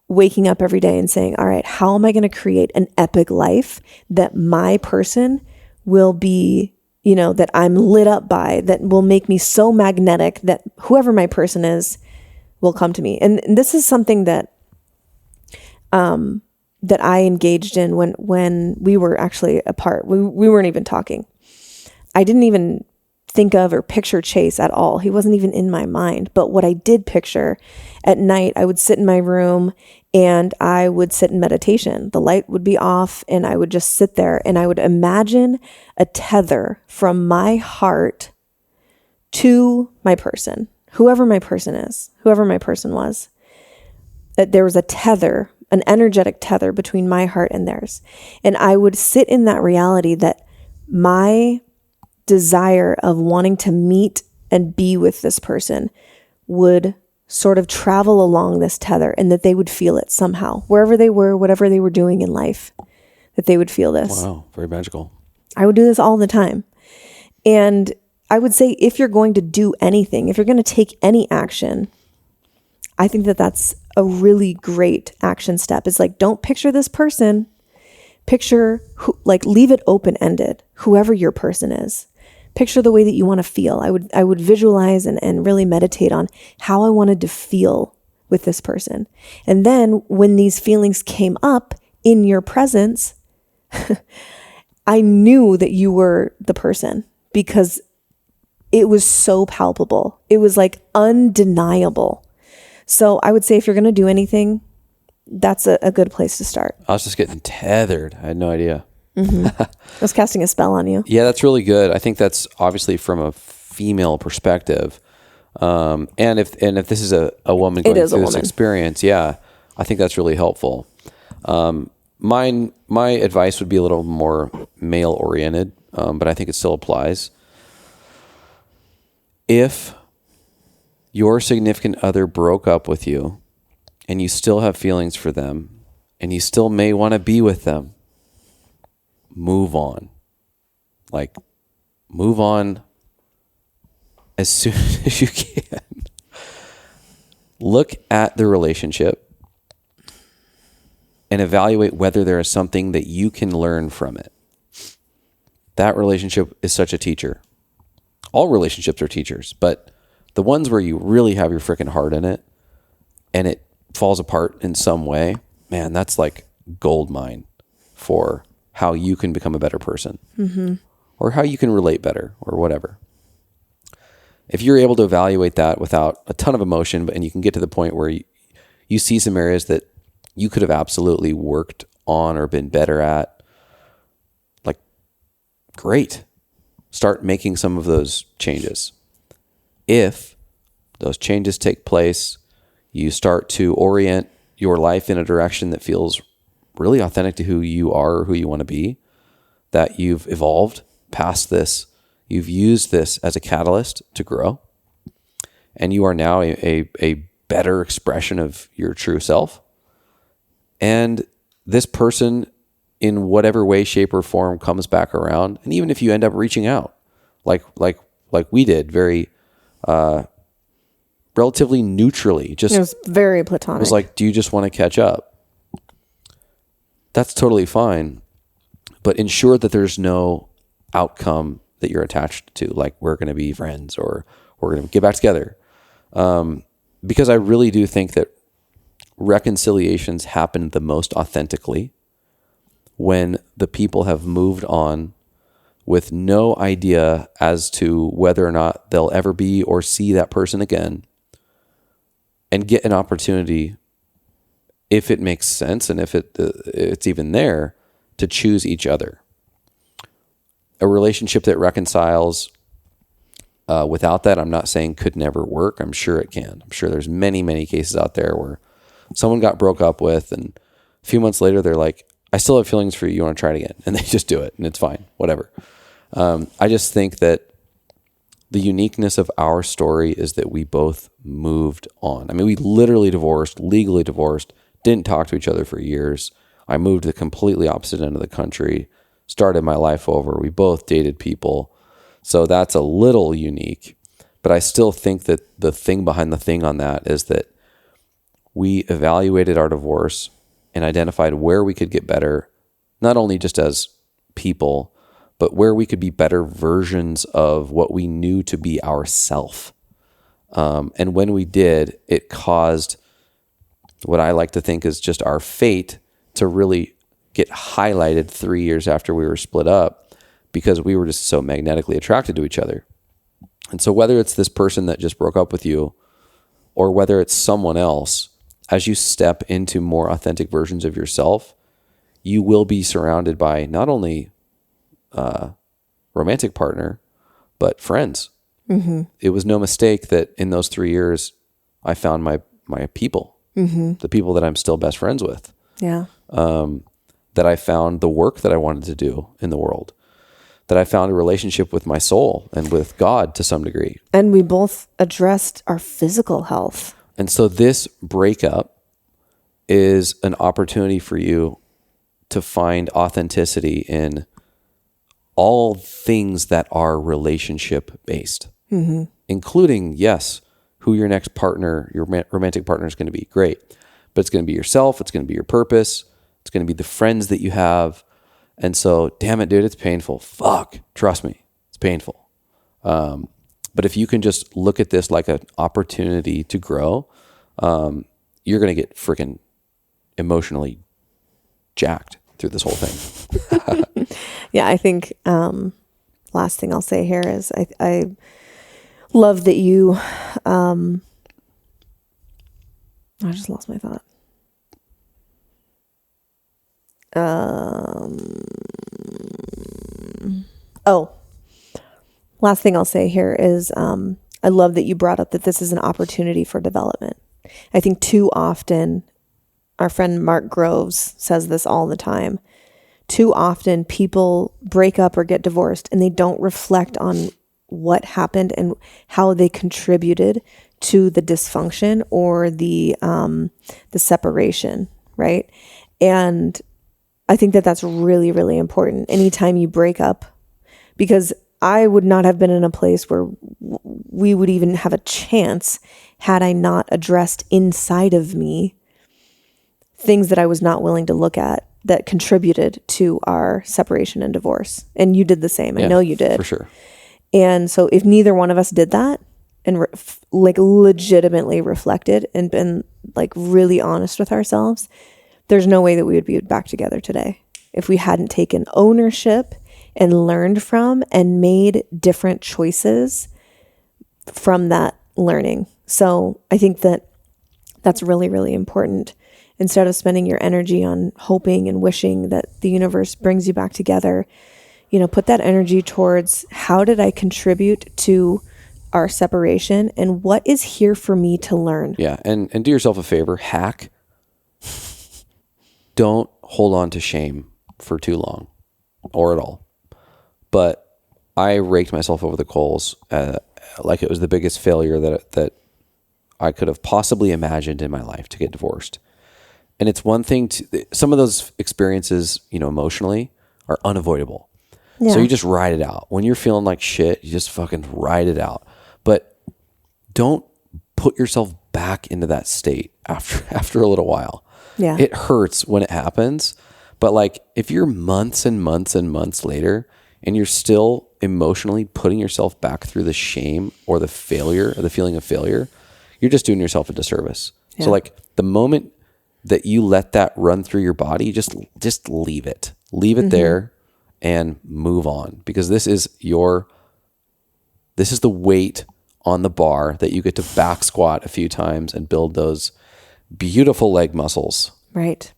waking up every day and saying, all right, how am I going to create an epic life that my person will be, that I'm lit up by, that will make me so magnetic that whoever my person is will come to me. And this is something that I engaged in when we were actually apart. We weren't even talking. I didn't even think of or picture Chase at all. He wasn't even in my mind. But what I did picture at night, I would sit in my room and I would sit in meditation. The light would be off and I would just sit there and I would imagine a tether from my heart to my person, whoever my person is, whoever my person was. That there was a tether, an energetic tether between my heart and theirs. And I would sit in that reality that my desire of wanting to meet and be with this person would sort of travel along this tether, and that they would feel it somehow, wherever they were, whatever they were doing in life, that they would feel this. Wow, very magical. I would do this all the time. And I would say, if you're going to do anything, if you're going to take any action, I think that that's a really great action step. It's like, don't picture this person. Picture, leave it open-ended, whoever your person is. Picture the way that you want to feel. I would visualize and really meditate on how I wanted to feel with this person. And then when these feelings came up in your presence, I knew that you were the person because it was so palpable. It was like undeniable. So I would say, if you're going to do anything, that's a good place to start. I was just getting tethered. I had no idea. Mm-hmm. I was casting a spell on you. Yeah, that's really good. I think that's obviously from a female perspective. And if this is a woman going through this experience, yeah, I think that's really helpful. My advice would be a little more male oriented, but I think it still applies. If your significant other broke up with you and you still have feelings for them and you still may want to be with them, move on. Like, move on as soon as you can. Look at the relationship and evaluate whether there is something that you can learn from it. That relationship is such a teacher. All relationships are teachers, but the ones where you really have your freaking heart in it and it falls apart in some way, man, that's like gold mine for how you can become a better person, or how you can relate better, or whatever. If you're able to evaluate that without a ton of emotion, and you can get to the point where you see some areas that you could have absolutely worked on or been better at, like, great. Start making some of those changes. If those changes take place, you start to orient your life in a direction that feels really authentic to who you are or who you want to be, that you've evolved past this, you've used this as a catalyst to grow, and you are now a better expression of your true self. And this person, in whatever way, shape, or form, comes back around, and even if you end up reaching out, like we did, very relatively neutrally, just it was very platonic. It was like, do you just want to catch up? That's totally fine, but ensure that there's no outcome that you're attached to, like we're going to be friends or we're going to get back together. Because I really do think that reconciliations happen the most authentically when the people have moved on with no idea as to whether or not they'll ever be or see that person again, and get an opportunity, if it makes sense and if it's even there, to choose each other. A relationship that reconciles without that, I'm not saying could never work. I'm sure it can. I'm sure there's many, many cases out there where someone got broke up with and a few months later they're like, I still have feelings for you. You want to try it again? And they just do it and it's fine, whatever. I just think that the uniqueness of our story is that we both moved on. I mean, we literally divorced, legally divorced, didn't talk to each other for years. I moved to the completely opposite end of the country, started my life over. We both dated people. So that's a little unique, but I still think that the thing behind the thing on that is that we evaluated our divorce and identified where we could get better, not only just as people, but where we could be better versions of what we knew to be ourself. And when we did, it caused what I like to think is just our fate to really get highlighted 3 years after we were split up, because we were just so magnetically attracted to each other. And so whether it's this person that just broke up with you or whether it's someone else, as you step into more authentic versions of yourself, you will be surrounded by not only romantic partner, but friends. Mm-hmm. It was no mistake that in those 3 years, I found my people, the people that I'm still best friends with. Yeah. That I found the work that I wanted to do in the world, that I found a relationship with my soul and with God to some degree. And we both addressed our physical health. And so this breakup is an opportunity for you to find authenticity in all things that are relationship based, including, yes, who your next partner, your romantic partner is going to be. Great. But it's going to be yourself. It's going to be your purpose. It's going to be the friends that you have. And so, damn it, dude, it's painful. Fuck. Trust me. It's painful. But if you can just look at this like an opportunity to grow, you're going to get freaking emotionally jacked through this whole thing. Yeah, I think last thing I'll say here is I love that you, I just lost my thought. Last thing I'll say here is I love that you brought up that this is an opportunity for development. I think too often our friend Mark Groves says this all the time. Too often people break up or get divorced and they don't reflect on what happened and how they contributed to the dysfunction or the separation, right? And I think that that's really, really important anytime you break up, because I would not have been in a place where we would even have a chance had I not addressed inside of me things that I was not willing to look at that contributed to our separation and divorce. And you did the same. I know you did. For sure. And so if neither one of us did that and like legitimately reflected and been like really honest with ourselves, there's no way that we would be back together today if we hadn't taken ownership and learned from and made different choices from that learning. So I think that that's really, really important. Instead of spending your energy on hoping and wishing that the universe brings you back together, you know, put that energy towards how did I contribute to our separation and what is here for me to learn? Yeah. And do yourself a favor, hack. Don't hold on to shame for too long or at all. But I raked myself over the coals like it was the biggest failure that I could have possibly imagined in my life to get divorced. And it's one thing some of those experiences, you know, emotionally are unavoidable. Yeah. So you just ride it out. When you're feeling like shit, you just fucking ride it out. But don't put yourself back into that state after a little while. Yeah. It hurts when it happens. But like if you're months and months and months later and you're still emotionally putting yourself back through the shame or the failure or the feeling of failure, you're just doing yourself a disservice. Yeah. So like the moment that you let that run through your body, just leave it. Leave it there and move on, because this is the weight on the bar that you get to back squat a few times and build those beautiful leg muscles. Right.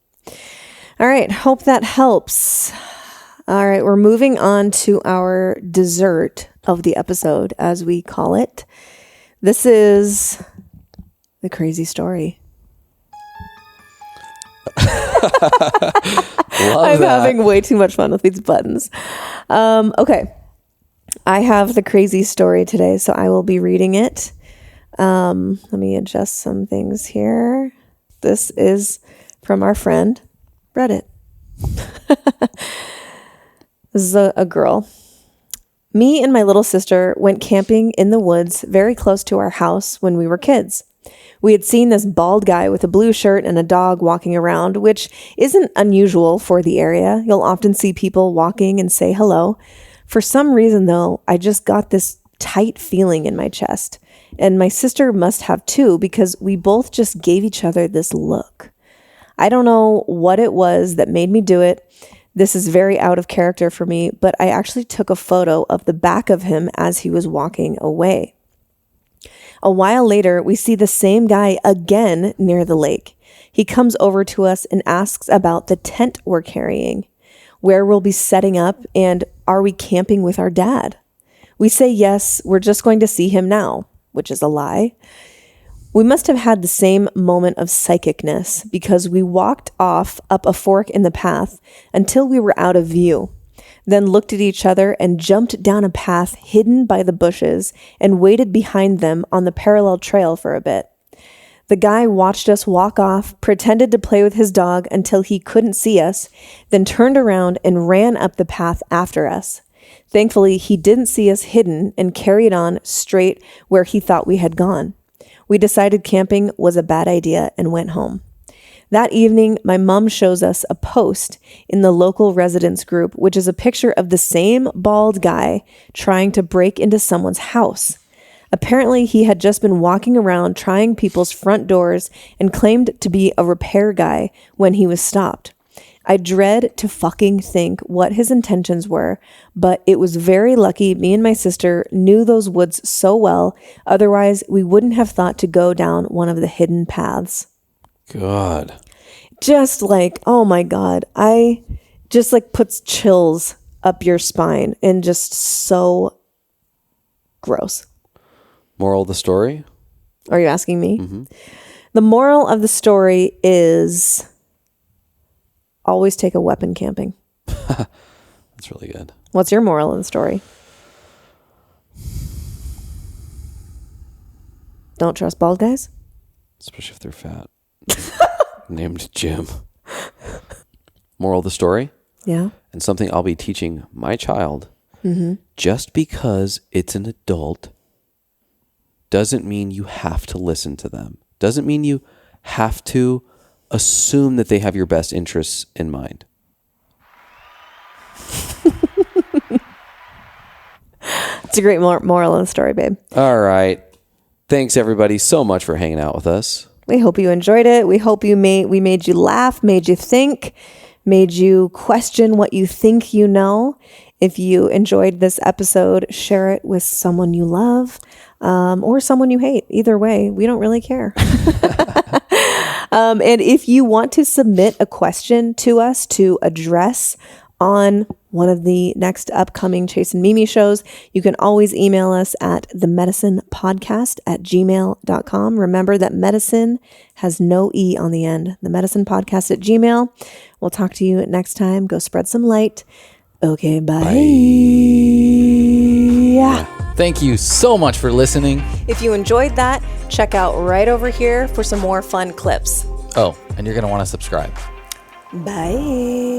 All right. Hope that helps. All right. We're moving on to our dessert of the episode, as we call it. This is the crazy story. I'm having way too much fun with these buttons. Okay. I have the crazy story today, so I will be reading it. Let me adjust some things here. This is from our friend, Reddit. This is a girl. Me and my little sister went camping in the woods very close to our house when we were kids. We had seen this bald guy with a blue shirt and a dog walking around, which isn't unusual for the area. You'll often see people walking and say hello. For some reason, though, I just got this tight feeling in my chest. And my sister must have too, because we both just gave each other this look. I don't know what it was that made me do it. This is very out of character for me, but I actually took a photo of the back of him as he was walking away. A while later, we see the same guy again near the lake. He comes over to us and asks about the tent we're carrying, where we'll be setting up, and are we camping with our dad? We say yes, we're just going to see him now, which is a lie. We must have had the same moment of psychicness because we walked off up a fork in the path until we were out of view. Then looked at each other and jumped down a path hidden by the bushes and waited behind them on the parallel trail for a bit. The guy watched us walk off, pretended to play with his dog until he couldn't see us, then turned around and ran up the path after us. Thankfully, he didn't see us hidden and carried on straight where he thought we had gone. We decided camping was a bad idea and went home. That evening, my mom shows us a post in the local residents group, which is a picture of the same bald guy trying to break into someone's house. Apparently, he had just been walking around trying people's front doors and claimed to be a repair guy when he was stopped. I dread to fucking think what his intentions were, but it was very lucky me and my sister knew those woods so well, otherwise we wouldn't have thought to go down one of the hidden paths. God. Just like, oh my God. I just like puts chills up your spine and just so gross. Moral of the story? Are you asking me? Mm-hmm. The moral of the story is always take a weapon camping. That's really good. What's your moral of the story? Don't trust bald guys? Especially if they're fat. Named Jim. Moral of the story? Yeah. And something I'll be teaching my child. Just because it's an adult doesn't mean you have to listen to them. Doesn't mean you have to assume that they have your best interests in mind. It's a great moral of the story, babe. All right. Thanks, everybody, so much for hanging out with us. We hope you enjoyed it. We hope we made you laugh, made you think, made you question what you think you know. If you enjoyed this episode, share it with someone you love or someone you hate. Either way, we don't really care. And if you want to submit a question to us to address on one of the next upcoming Chase and Mimi shows, you can always email us at themedicinepodcast@gmail.com. Remember that medicine has no E on the end. Themedicinepodcast@gmail. We'll talk to you next time. Go spread some light. Okay, bye. Thank you so much for listening. If you enjoyed that, check out right over here for some more fun clips. Oh, and you're going to want to subscribe. Bye.